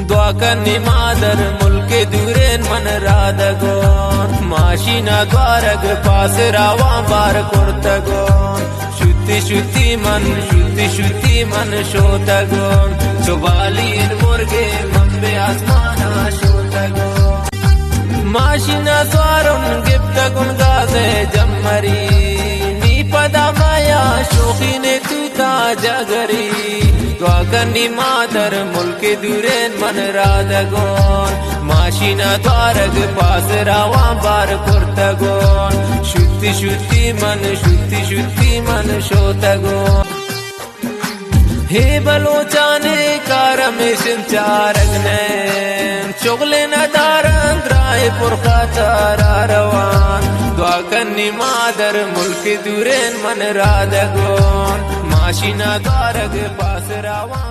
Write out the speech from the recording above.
दुआ करनी मादर मुल्क दूरेन मन राधगोन माशिना द्वारग पास रावा बार कुर्तगोन शुद्धि शुद्धि मन शोतगोन चुबालीन मुर्गे मंबे आसमाना शोतगोन माशिना स्वारुन गिफ्तगुन गाजे जम्मरी नी पदा माया शोखी ने तूता जगरी दुआ करनी मादर मुल्क दूरेन मन राधगोन माशिना द्वारग पास रावा बार कुर्तगोन शुद्धि मन शोतगोन हे बलोचाने कारम सिंचारगने चुगले न दारंग राय पुरखातारा रवान दुआ करनी मादर मुल्क दूरेन मन राधगोन माशिना द्वारग पास रावा